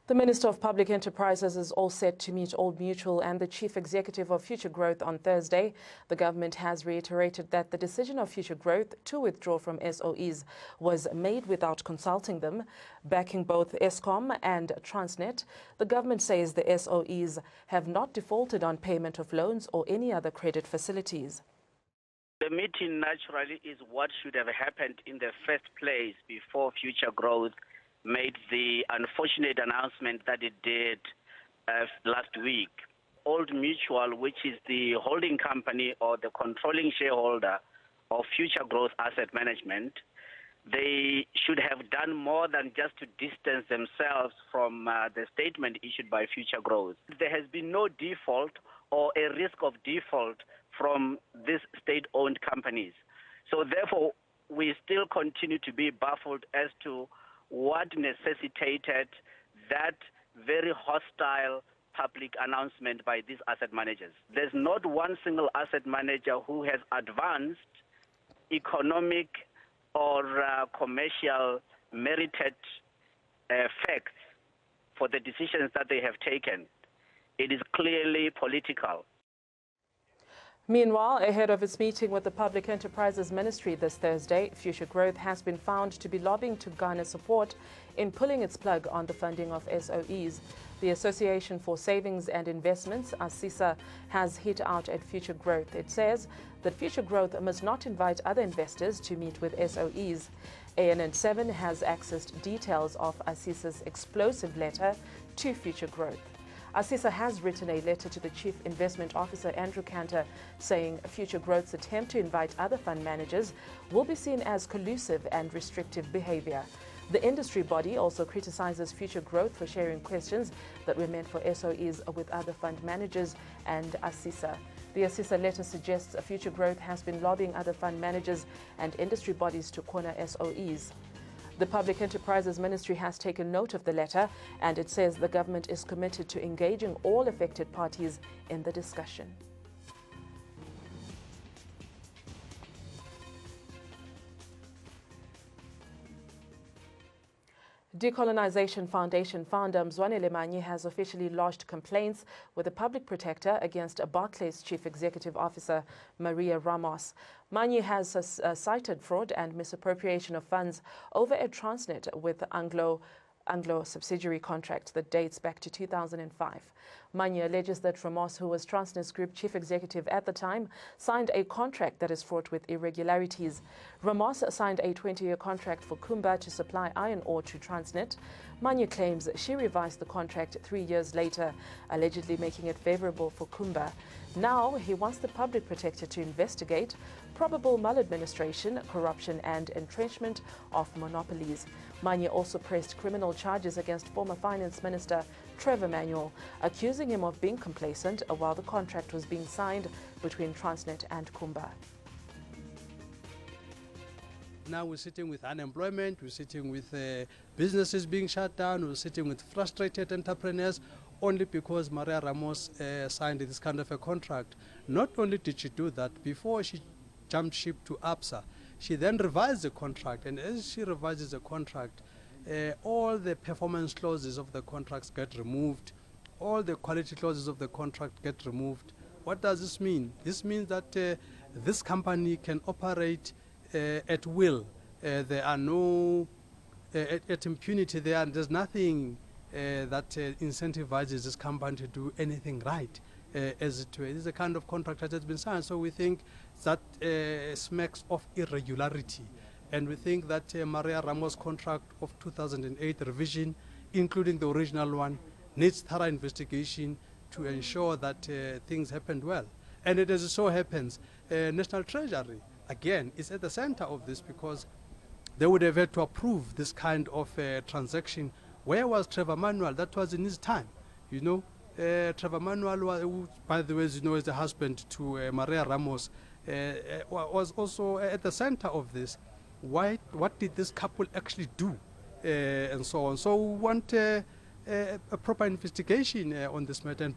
The Minister of Public Enterprises is all set to meet Old Mutual and the Chief Executive of Futuregrowth on Thursday. The government has reiterated that the decision of Futuregrowth to withdraw from SOEs was made without consulting them. Backing both Eskom and Transnet, the government says the SOEs have not defaulted on payment of loans or any other credit facilities. The meeting naturally is what should have happened in the first place before Futuregrowth made the unfortunate announcement that it did last week. Old Mutual, which is the holding company or the controlling shareholder of Futuregrowth Asset Management, they should have done more than just to distance themselves from the statement issued by Futuregrowth. There has been no default or a risk of default from these state-owned companies. So therefore, we still continue to be baffled as to what necessitated that very hostile public announcement by these asset managers. There's not one single asset manager who has advanced economic or commercial merited facts for the decisions that they have taken. It is clearly political. Meanwhile, ahead of its meeting with the Public Enterprises Ministry this Thursday, Futuregrowth has been found to be lobbying to garner support in pulling its plug on the funding of SOEs. The Association for Savings and Investments, ASISA, has hit out at Futuregrowth. It says that Futuregrowth must not invite other investors to meet with SOEs. ANN7 has accessed details of ASISA's explosive letter to Futuregrowth. ASISA has written a letter to the Chief Investment Officer, Andrew Cantor, saying Futuregrowth's attempt to invite other fund managers will be seen as collusive and restrictive behavior. The industry body also criticizes Futuregrowth for sharing questions that were meant for SOEs with other fund managers and ASISA. The ASISA letter suggests Futuregrowth has been lobbying other fund managers and industry bodies to corner SOEs. The Public Enterprises Ministry has taken note of the letter, and it says the government is committed to engaging all affected parties in the discussion. Decolonization Foundation founder Mzwanele Manyi has officially lodged complaints with the public protector against Barclays Chief Executive Officer Maria Ramos. Manyi has cited fraud and misappropriation of funds over a Transnet with Anglo subsidiary contract that dates back to 2005. Manyi alleges that Ramos, who was Transnet's group chief executive at the time, signed a contract that is fraught with irregularities. Ramos signed a 20-year contract for Kumba to supply iron ore to Transnet. Manyi claims she revised the contract 3 years later, allegedly making it favorable for Kumba. Now he wants the public protector to investigate probable maladministration, corruption and entrenchment of monopolies. Manyi also pressed criminal charges against former Finance Minister Trevor Manuel, accusing him of being complacent while the contract was being signed between Transnet and Kumba. Now we're sitting with unemployment, we're sitting with businesses being shut down, we're sitting with frustrated entrepreneurs only because Maria Ramos signed this kind of a contract. Not only did she do that, before she jumped ship to ABSA, she then revised the contract, and as she revises the contract, all the performance clauses of the contracts get removed, all the quality clauses of the contract get removed. What does this mean? This means that this company can operate at will. There are no at impunity there, and there's nothing that incentivizes this company to do anything right. As it is a kind of contract that has been signed, so we think that smacks of irregularity, and we think that Maria Ramos' contract of 2008 revision, including the original one, needs thorough investigation to ensure that things happened well. And it as so happens, National Treasury again is at the center of this, because they would have had to approve this kind of transaction. Where was Trevor Manuel? That was in his time, you know. Trevor Manuel, who, by the way, as you know, is the husband to Maria Ramos, was also at the center of this. What did this couple actually do, and so on? So we want a proper investigation on this matter. And